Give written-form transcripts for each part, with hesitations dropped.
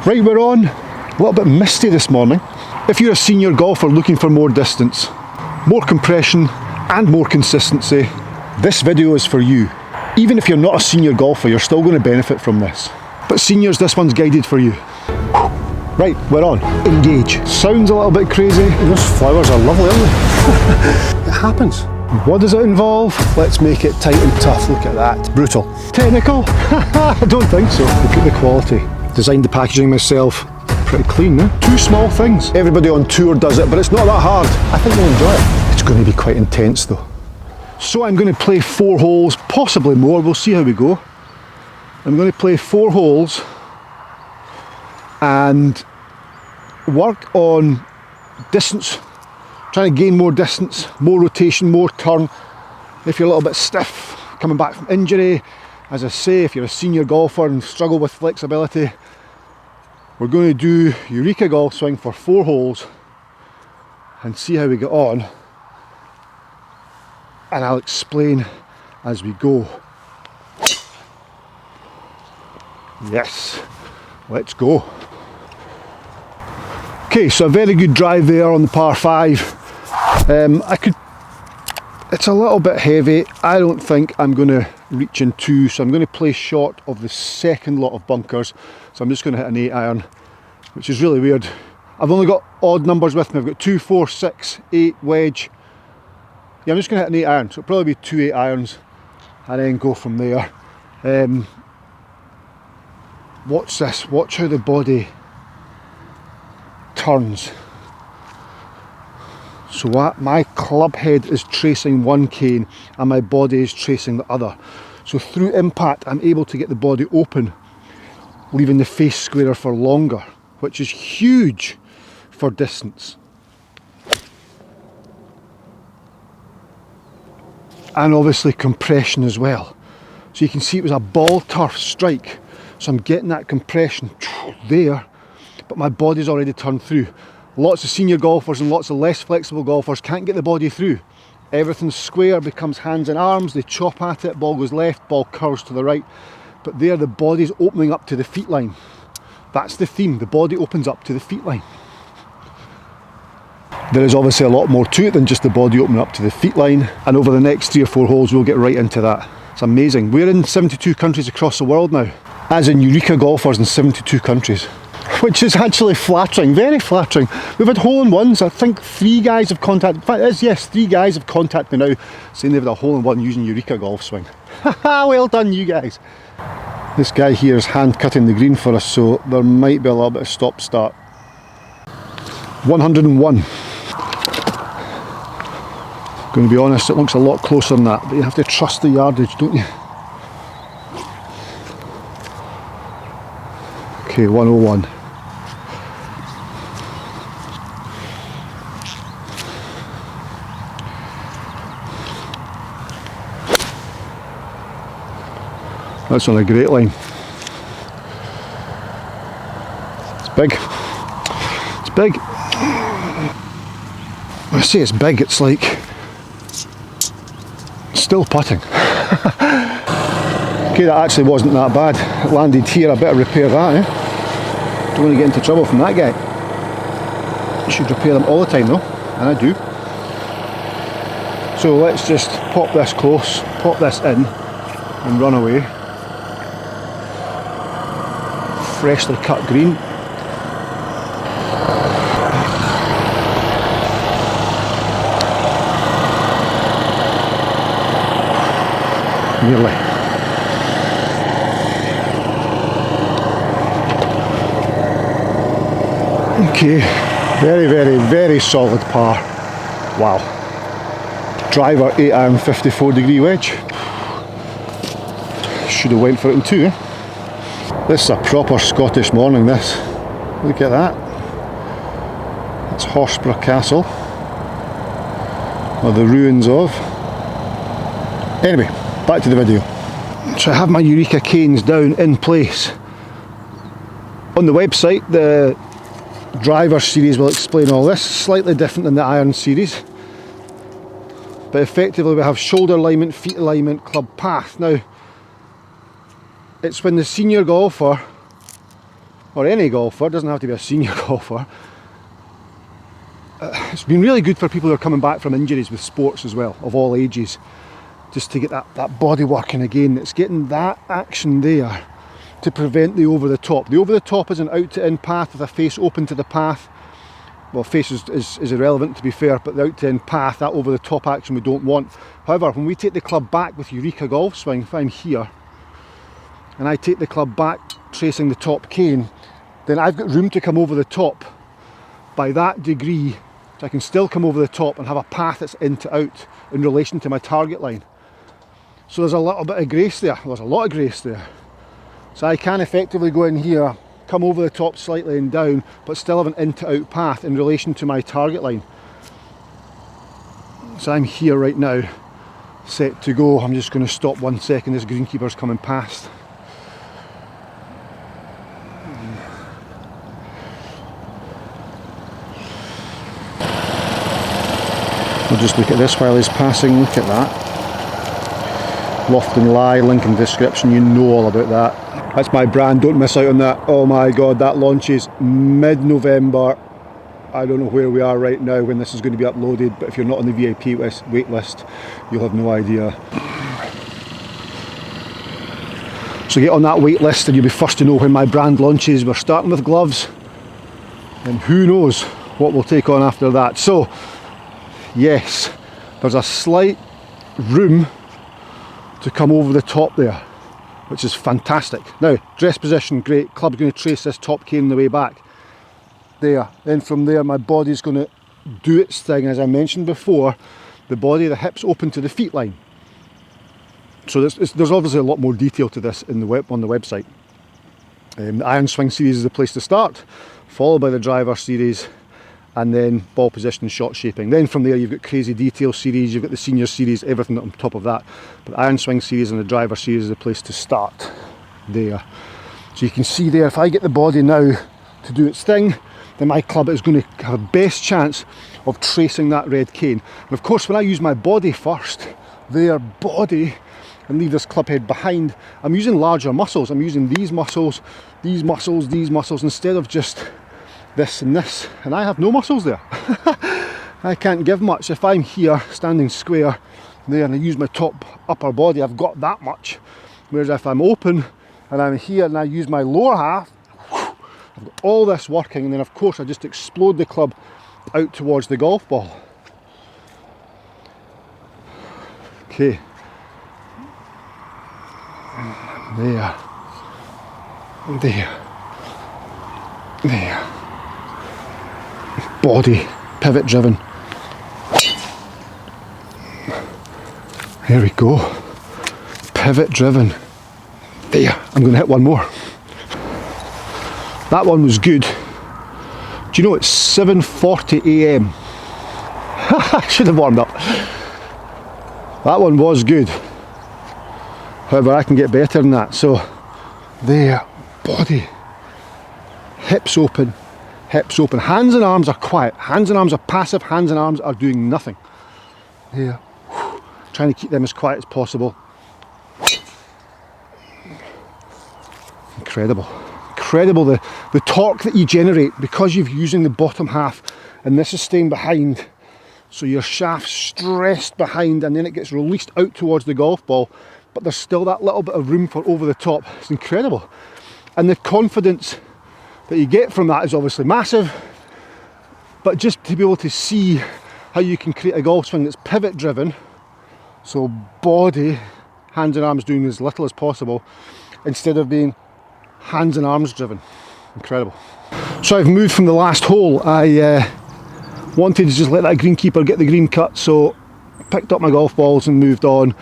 Right, we're on. A little bit misty this morning. If you're a senior golfer looking for more distance, more compression and more consistency, this video is for you. Even if you're not a senior golfer, you're still going to benefit from this. But seniors, this one's guided for you. Right, we're on. Engage. Sounds a little bit crazy. Those flowers are lovely, aren't they? It happens. What does it involve? Let's make it tight and tough. Look at that. Brutal. Technical? I don't think so. Look at the quality. Designed the packaging myself. Pretty clean, eh? Two small things. Everybody on tour does it, but it's not that hard. I think you'll enjoy it. It's going to be quite intense though. So I'm going to play 4 holes, possibly more. We'll see how we go. I'm going to play 4 holes and work on distance. Trying to gain more distance, more rotation, more turn. If you're a little bit stiff, coming back from injury, as I say, if you're a senior golfer and struggle with flexibility, we're going to do Eureka golf swing for 4 holes and see how we get on. And I'll explain as we go. Yes, let's go. Okay, so a very good drive there on the par 5. It's a little bit heavy. I don't think I'm going to reach in 2, so I'm going to play short of the second lot of bunkers. So I'm just going to hit an 8 iron, which is really weird. I've only got odd numbers with me. I've got 2, 4, 6, 8 wedge. Yeah, I'm just going to hit an 8 iron, so it'll probably be 2 8 irons and then go from there. Watch this, watch how the body turns. So my club head is tracing one cane and my body is tracing the other. So through impact I'm able to get the body open, leaving the face squarer for longer, which is huge for distance. And obviously compression as well. So you can see it was a ball turf strike. So I'm getting that compression there, but my body's already turned through. Lots of senior golfers and lots of less flexible golfers can't get the body through. Everything's square, becomes hands and arms, they chop at it, ball goes left, ball curves to the right. But there the body's opening up to the feet line. That's the theme, the body opens up to the feet line. There is obviously a lot more to it than just the body opening up to the feet line, and over the next 3 or 4 holes we'll get right into that. It's amazing. We're in 72 countries across the world now, as in Eureka golfers in 72 countries. Which is actually flattering, very flattering. We've had hole-in-ones. I think 3 guys have contacted, in fact it is, yes, 3 guys have contacted me now saying they've had a hole-in-one using Eureka golf swing. Haha, well done you guys. This guy here is hand cutting the green for us, so there might be a little bit of stop-start. 101. Going to be honest, it looks a lot closer than that, but you have to trust the yardage, don't you? Okay, 101. That's on a great line. It's big. It's big. When I say it's big, it's like still putting. Okay, that actually wasn't that bad. It landed here, I better repair that, eh? Don't want to get into trouble from that guy. You should repair them all the time though, and I do. So let's just pop this close, pop this in, and run away. Freshly cut green. Nearly. Okay, very, very, very solid par. Wow. Driver 8 iron 54-degree wedge. Should have went for it in 2, eh? This is a proper Scottish morning, this. Look at that. It's Horsburgh Castle, or the ruins of. Anyway, back to the video. So I have my Eureka canes down in place. On the website, the driver series will explain all this. Slightly different than the iron series. But effectively we have shoulder alignment, feet alignment, club path. Now, it's when the senior golfer or any golfer, doesn't have to be a senior golfer. It's been really good for people who are coming back from injuries with sports as well, of all ages, just to get that body working again. It's getting that action there to prevent the over the top. The over the top is an out to in path with a face open to the path. Well, face is irrelevant, to be fair, but the out to in path, that over the top action we don't want. However, when we take the club back with Eureka golf swing, if I'm here and I take the club back tracing the top cane, then I've got room to come over the top by that degree, so I can still come over the top and have a path that's in to out in relation to my target line. So there's a little bit of grace there, there's a lot of grace there. So I can effectively go in here, come over the top slightly and down, but still have an in to out path in relation to my target line. So I'm here right now, set to go. I'm just going to stop 1 second, this greenkeeper's coming past. We'll just look at this while he's passing, look at that. Loft and Lie, link in the description, you know all about that. That's my brand, don't miss out on that. Oh my god, that launches mid-November. I don't know where we are right now when this is going to be uploaded, but if you're not on the VIP wait list, you'll have no idea. So get on that wait list and you'll be first to know when my brand launches. We're starting with gloves, and who knows what we'll take on after that. So, yes, there's a slight room to come over the top there, which is fantastic. Now, dress position, great. Club's going to trace this top cane on the way back. There. Then from there, my body's going to do its thing. As I mentioned before, the body, the hips open to the feet line. So there's obviously a lot more detail to this in on the website. The Iron Swing series is the place to start, followed by the driver series, and then ball position and shot shaping. Then from there you've got crazy detail series, you've got the senior series, everything on top of that. But Iron Swing series and the driver series is the place to start there. So you can see there, if I get the body now to do its thing, then my club is going to have a best chance of tracing that red cane. And of course when I use my body first, their body, and leave this club head behind, I'm using larger muscles. I'm using these muscles, these muscles, these muscles, instead of just this and this, and I have no muscles there. I can't give much. If I'm here standing square there and I use my top upper body, I've got that much. Whereas if I'm open and I'm here and I use my lower half, I've got all this working, and then of course I just explode the club out towards the golf ball. Okay. There. There. There. Body, pivot driven. There we go. Pivot driven. There, I'm going to hit one more. That one was good. Do you know it's 7:40 AM? I should have warmed up. That one was good. However, I can get better than that. So, there, body, hips open. Hips open. Hands and arms are quiet. Hands and arms are passive. Hands and arms are doing nothing. There. Trying to keep them as quiet as possible. Incredible. Incredible the torque that you generate because you're using the bottom half and this is staying behind. So your shaft's stressed behind and then it gets released out towards the golf ball, but there's still that little bit of room for over the top. It's incredible. And the confidence that you get from that is obviously massive, but just to be able to see how you can create a golf swing that's pivot driven, so body, hands and arms doing as little as possible instead of being hands and arms driven. Incredible. So I've moved from the last hole. I wanted to just let that greenkeeper get the green cut, so picked up my golf balls and moved on.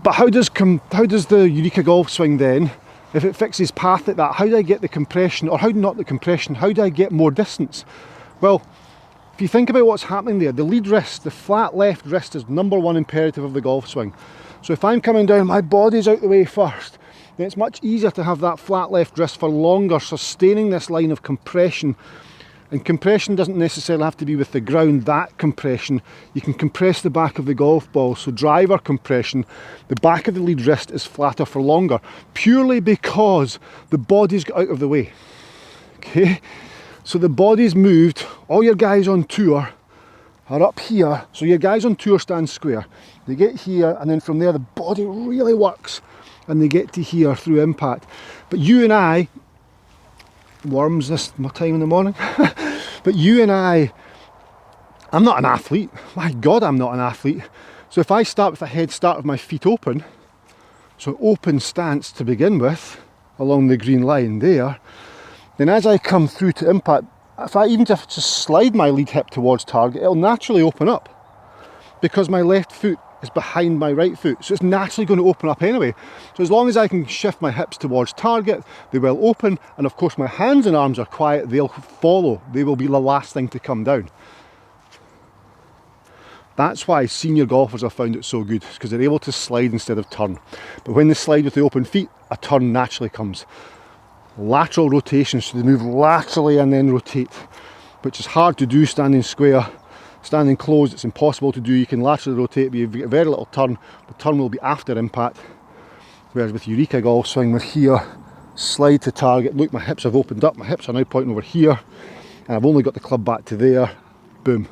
But how does the Eureka golf swing then, if it fixes path like that, how do I get the compression, or how not the compression, how do I get more distance? Well, if you think about what's happening there, the lead wrist, the flat left wrist is #1 imperative of the golf swing. So if I'm coming down, my body's out the way first, then it's much easier to have that flat left wrist for longer, sustaining this line of compression. And compression doesn't necessarily have to be with the ground, that compression. You can compress the back of the golf ball, so driver compression, the back of the lead wrist is flatter for longer, purely because the body's got out of the way. Okay, so the body's moved. All your guys on tour are up here. So your guys on tour stand square. They get here, and then from there the body really works and they get to here through impact. But you and I, worms this time in the morning, but you and I'm not an athlete. My God, I'm not an athlete. So if I start with a head start with my feet open, so open stance to begin with, along the green line there, then as I come through to impact, if I even just slide my lead hip towards target, it'll naturally open up because my left foot is behind my right foot. So it's naturally going to open up anyway. So as long as I can shift my hips towards target, they will open. And of course my hands and arms are quiet, they'll follow. They will be the last thing to come down. That's why senior golfers have found it so good, because they're able to slide instead of turn. But when they slide with the open feet, a turn naturally comes. Lateral rotation, so they move laterally and then rotate, which is hard to do standing square. Standing closed, it's impossible to do. You can laterally rotate, but you get very little turn. The turn will be after impact. Whereas with Eureka golf swing, we're here, slide to target. Look, my hips have opened up. My hips are now pointing over here, and I've only got the club back to there. Boom.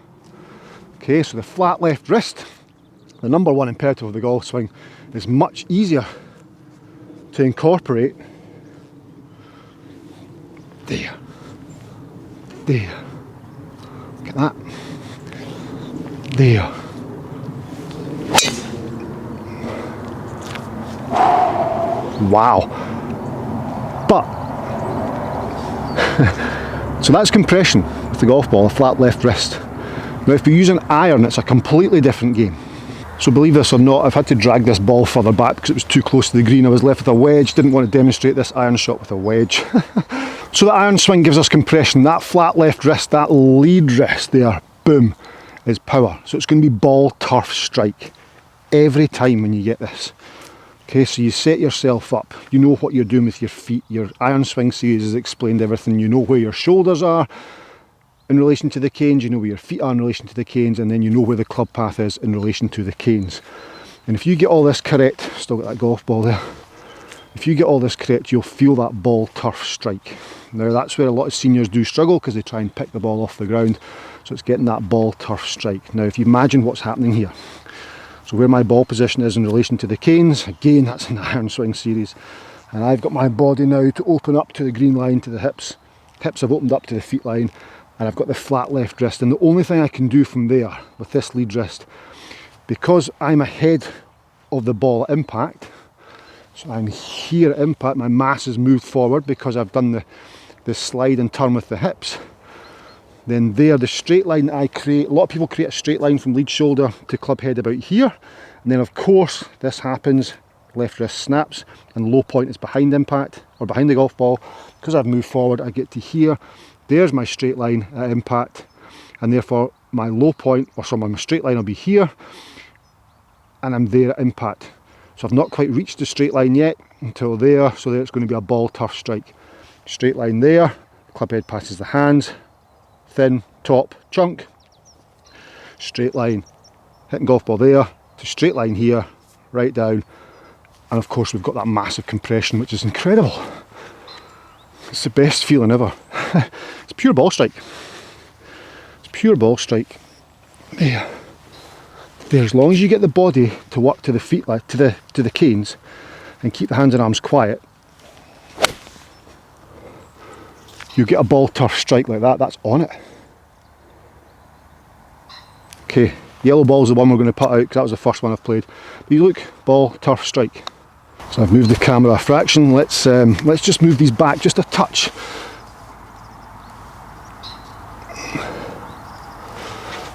Okay, so the flat left wrist, the number one imperative of the golf swing, is much easier to incorporate. There. There. Look at that. There. Wow. But, so that's compression with the golf ball, a flat left wrist. Now if we use an iron, it's a completely different game. So believe this or not, I've had to drag this ball further back because it was too close to the green. I was left with a wedge, didn't want to demonstrate this iron shot with a wedge. So the iron swing gives us compression. That flat left wrist, that lead wrist there, boom, is power. So it's going to be ball, turf, strike every time when you get this. Okay, so you set yourself up. You know what you're doing with your feet. Your iron swing series has explained everything. You know where your shoulders are in relation to the canes, you know where your feet are in relation to the canes, and then you know where the club path is in relation to the canes. And if you get all this correct, still got that golf ball there, if you get all this correct, you'll feel that ball turf strike. Now that's where a lot of seniors do struggle, because they try and pick the ball off the ground. So it's getting that ball turf strike. Now if you imagine what's happening here, so where my ball position is in relation to the canes, again that's an iron swing series, and I've got my body now to open up to the green line, to the hips. Hips have opened up to the feet line, and I've got the flat left wrist, and the only thing I can do from there with this lead wrist, because I'm ahead of the ball at impact, so I'm here at impact, my mass has moved forward because I've done the slide and turn with the hips. Then there, the straight line that I create, a lot of people create a straight line from lead shoulder to club head about here, and then of course this happens, left wrist snaps, and low point is behind impact, or behind the golf ball. Because I've moved forward, I get to here, there's my straight line at impact, and therefore my low point, or so my straight line will be here, and I'm there at impact. So I've not quite reached the straight line yet until there, so there it's going to be a ball turf strike. Straight line there, club head passes the hands, thin top chunk, straight line, hitting golf ball there, to straight line here, right down, and of course we've got that massive compression, which is incredible. It's the best feeling ever. It's pure ball strike. It's pure ball strike. There. There, as long as you get the body to work to the feet, like to the canes, and keep the hands and arms quiet, you get a ball turf strike like that. That's on it. Okay, yellow ball's the one we're going to put out because that was the first one I've played. But you look, ball turf strike. So I've moved the camera a fraction. Let's just move these back just a touch.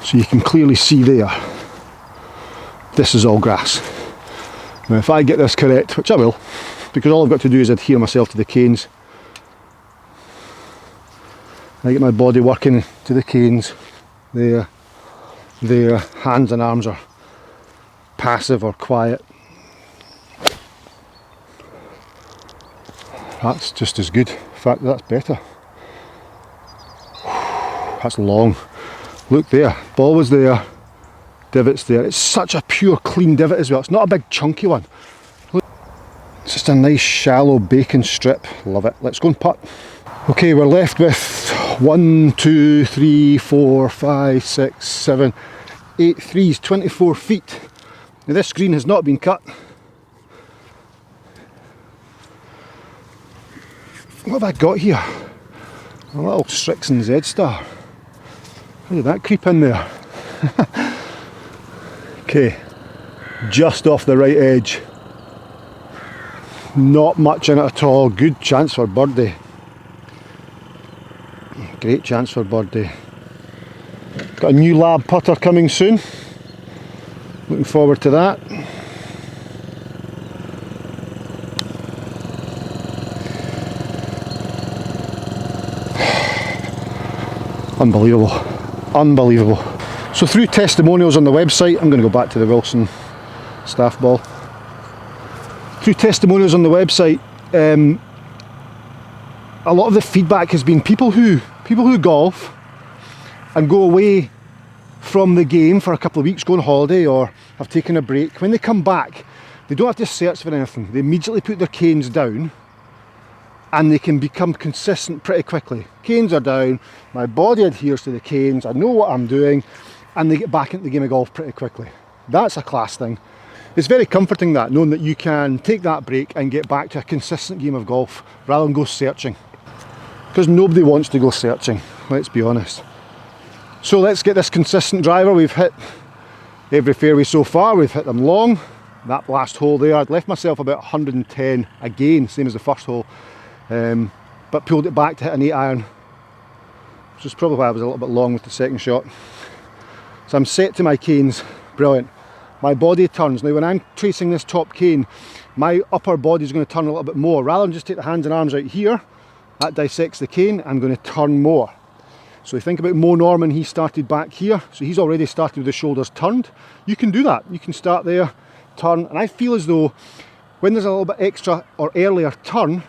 So you can clearly see there, this is all grass. Now if I get this correct, which I will, because all I've got to do is adhere myself to the canes. I get my body working to the canes, there, hands and arms are passive or quiet. That's just as good. In fact, that's better. That's long. Look there, ball was there, divot's there. It's such a pure clean divot as well. It's not a big chunky one. Look, it's just a nice shallow bacon strip. Love it. Let's go and putt. Okay, we're left with 1, 2, 3, 4, 5, 6, 7, 8 threes, 24 feet. Now this green has not been cut. What have I got here? A little Strixon Z Star. How did that creep in there? Okay, just off the right edge. Not much in it at all. Good chance for birdie. Great chance for birdie. Got a new lab putter coming soon. Looking forward to that. Unbelievable. Unbelievable. So through testimonials on the website, I'm going to go back to the Wilson staff ball. Through testimonials on the website, a lot of the feedback has been people who golf and go away from the game for a couple of weeks, go on holiday or have taken a break. When they come back, they don't have to search for anything. They immediately put their canes down and they can become consistent pretty quickly. Canes are down, my body adheres to the canes, I know what I'm doing, and they get back into the game of golf pretty quickly. That's a class thing. It's very comforting that, knowing that you can take that break and get back to a consistent game of golf rather than go searching. Because nobody wants to go searching, let's be honest. So let's get this consistent driver. We've hit every fairway so far, we've hit them long. That last hole there, I'd left myself about 110 again, same as the first hole. But pulled it back to hit an 8 iron, which is probably why I was a little bit long with the second shot. So I'm set to my canes, brilliant. My body turns. Now when I'm tracing this top cane, my upper body is going to turn a little bit more. Rather than just take the hands and arms out here, that dissects the cane, I'm going to turn more. So you think about Mo Norman, he started back here, so he's already started with the shoulders turned. You can do that, you can start there, turn, and I feel as though when there's a little bit extra or earlier turn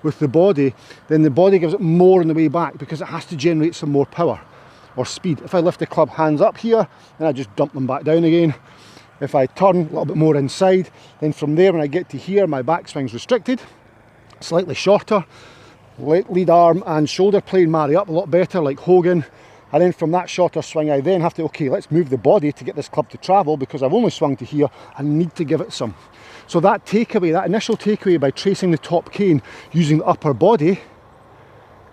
with the body, then the body gives it more on the way back because it has to generate some more power or speed. If I lift the club hands up here, then I just dump them back down again. If I turn a little bit more inside, then from there when I get to here, my backswing's restricted, slightly shorter. Lead arm and shoulder plane marry up a lot better, like Hogan. And then from that shorter swing, I then have to, okay, let's move the body to get this club to travel because I've only swung to here and need to give it some. So that takeaway, that initial takeaway by tracing the top cane using the upper body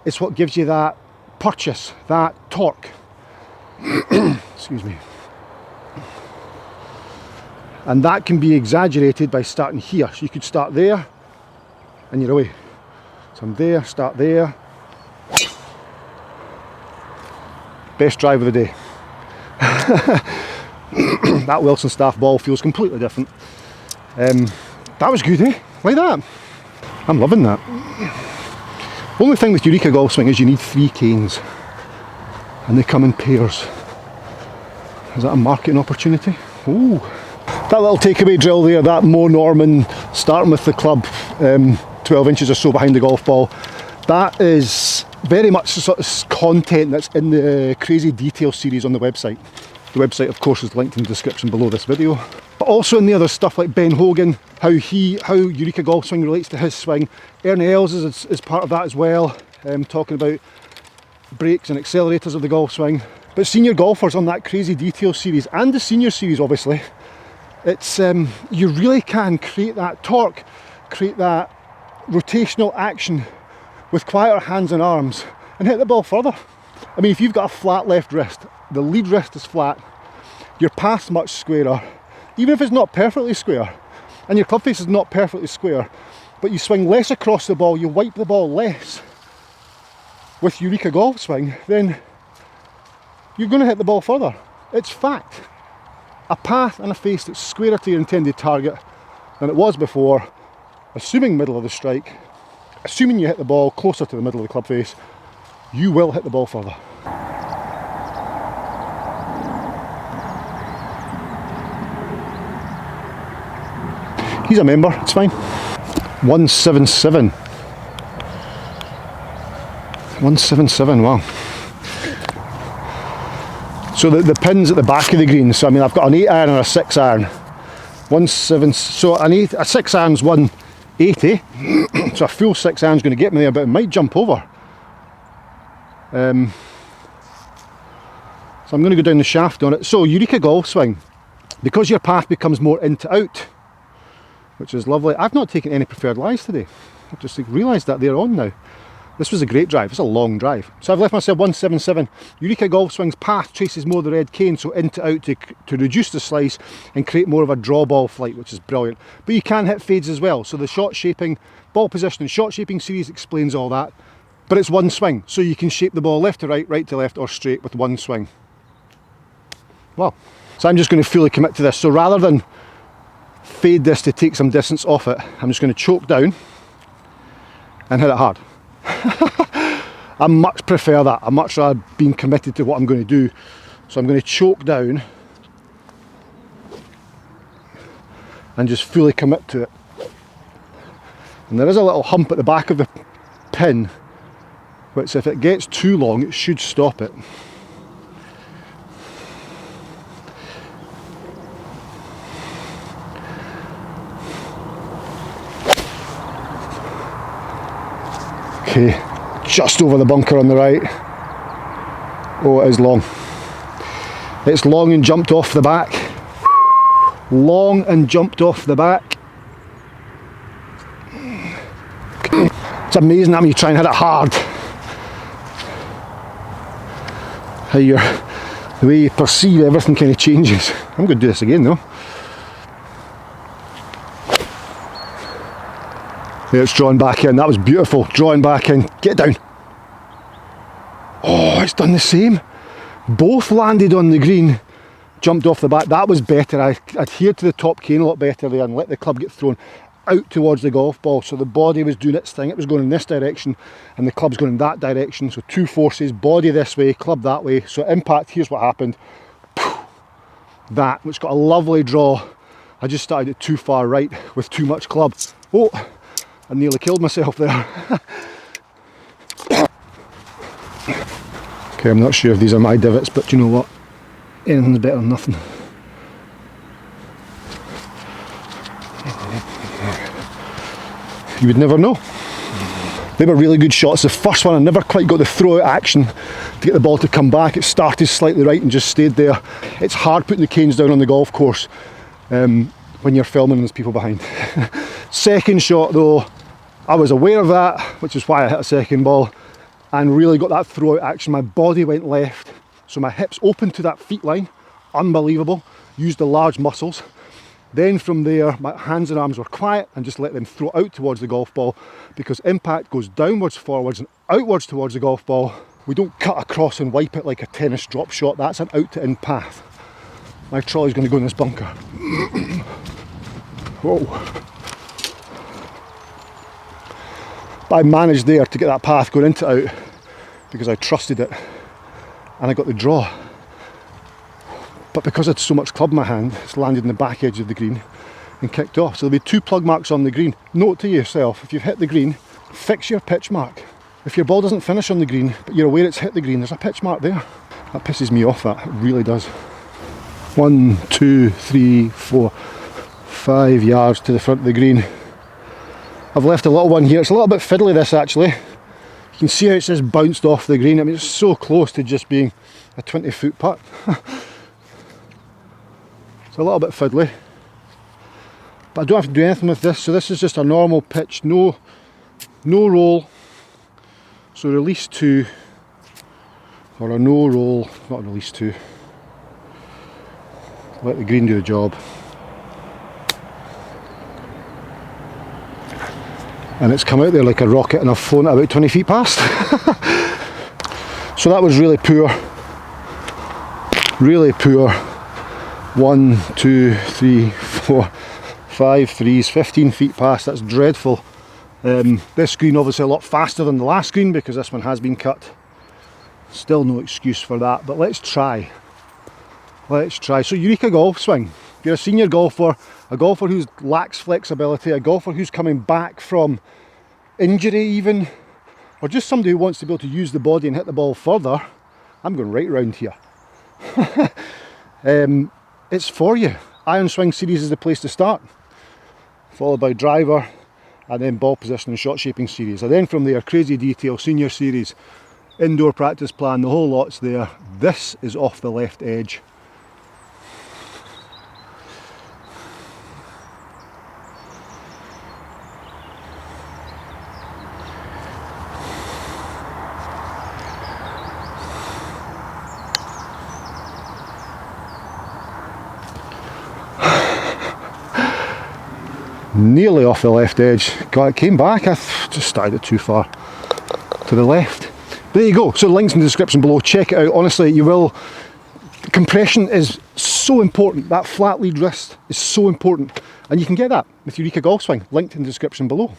is what gives you that purchase, that torque. Excuse me. And that can be exaggerated by starting here. So you could start there and you're away. So I'm there, start there. Best drive of the day. That Wilson staff ball feels completely different. That was good, eh? Like that. I'm loving that. Only thing with Eureka golf swing is you need 3 canes. And they come in pairs. Is that a marketing opportunity? Ooh. That little takeaway drill there, that Mo Norman starting with the club 12 inches or so behind the golf ball, that is very much the sort of content that's in the Crazy Detail series on the website. The website, of course, is linked in the description below this video. But also in the other stuff like Ben Hogan, how Eureka golf swing relates to his swing. Ernie Els is part of that as well, talking about brakes and accelerators of the golf swing. But senior golfers on that Crazy Detail series, and the senior series obviously, it's you really can create that torque, create that rotational action with quieter hands and arms and hit the ball further. I mean, if you've got a flat left wrist, the lead wrist is flat, your path's much squarer, even if it's not perfectly square, and your club face is not perfectly square, but you swing less across the ball, you wipe the ball less with Eureka golf swing, then you're going to hit the ball further. It's fact. A path and a face that's squarer to your intended target than it was before, assuming middle of the strike, assuming you hit the ball closer to the middle of the club face, you will hit the ball further. He's a member, it's fine. 177. 177, wow. So the pin's at the back of the green, so I mean I've got an 8 iron and a 6 iron. 1-7, so a 6 iron's 1 80. So a full 6 iron's going to get me there, but it might jump over. So I'm going to go down the shaft on it. So Eureka golf swing, because your path becomes more into out, which is lovely. I've not taken any preferred lies today. I've just realised that they're on now. This was a great drive. It's a long drive. So I've left myself 177. Eureka golf swing's path traces more the red cane, so into out to reduce the slice and create more of a draw ball flight, which is brilliant. But you can hit fades as well. So the shot shaping, ball position and shot shaping series explains all that. But it's one swing, so you can shape the ball left to right, right to left, or straight with one swing. Well, so I'm just going to fully commit to this. So rather than fade this to take some distance off it, I'm just going to choke down and hit it hard. I much prefer that. I much rather being committed to what I'm going to do. So I'm going to choke down and just fully commit to it. And there is a little hump at the back of the pin, which if it gets too long, it should stop it. Okay, just over the bunker on the right. Oh, it is long. It's long and jumped off the back. Long and jumped off the back. It's amazing how you try and hit it hard. How the way you perceive everything kind of changes. I'm going to do this again though. There, it's drawn back in. That was beautiful. Drawing back in. Get down. Oh, it's done the same. Both landed on the green, jumped off the back. That was better. I adhered to the top cane a lot better there and let the club get thrown out towards the golf ball. So the body was doing its thing. It was going in this direction and the club's going in that direction. So two forces, body this way, club that way. So impact, here's what happened. That, which got a lovely draw. I just started it too far right with too much club. Oh, I nearly killed myself there. Okay, I'm not sure if these are my divots, but you know what? Anything's better than nothing. You would never know. They were really good shots. The first one I never quite got the throw out action to get the ball to come back. It started slightly right and just stayed there. It's hard putting the canes down on the golf course when you're filming and there's people behind. Second shot though, I was aware of that, which is why I hit a second ball and really got that throw out action. My body went left, so my hips opened to that feet line. Unbelievable. Used the large muscles. Then from there, my hands and arms were quiet and just let them throw out towards the golf ball, because impact goes downwards, forwards and outwards towards the golf ball. We don't cut across and wipe it like a tennis drop shot. That's an out to in path. My trolley's going to go in this bunker. Whoa. But I managed there to get that path going into out because I trusted it and I got the draw. But because I had so much club in my hand, it's landed in the back edge of the green and kicked off. So there'll be two plug marks on the green. Note to yourself, if you've hit the green, fix your pitch mark. If your ball doesn't finish on the green, but you're aware it's hit the green, there's a pitch mark there. That pisses me off, that. It really does. 1, 2, 3, 4, 5 yards to the front of the green. I've left a little one here. It's a little bit fiddly, this actually. You can see how it's just bounced off the green. I mean, it's so close to just being a 20-foot putt. It's a little bit fiddly. But I don't have to do anything with this. So this is just a normal pitch, no roll. So release 2, or a no roll, not release 2. Let the green do the job. And it's come out there like a rocket and I've flown it about 20 feet past. So that was really poor. Really poor. 1, 2, 3, 4, 5 threes, 15 feet past. That's dreadful. This green obviously a lot faster than the last green because this one has been cut. Still no excuse for that, but let's try. Let's try. So Eureka golf swing. If you're a senior golfer, a golfer who lacks flexibility, a golfer who's coming back from injury even, or just somebody who wants to be able to use the body and hit the ball further, I'm going right round here. It's for you. Iron swing series is the place to start. Followed by driver, and then ball position and shot shaping series. And then from there, crazy detail, senior series, indoor practice plan, the whole lot's there. This is off the left edge. Nearly off the left edge. God, it came back. I just started it too far to the left. There you go. So the link's in the description below. Check it out. Honestly, you will. Compression is so important. That flat lead wrist is so important. And you can get that with Eureka Golf Swing. Linked in the description below.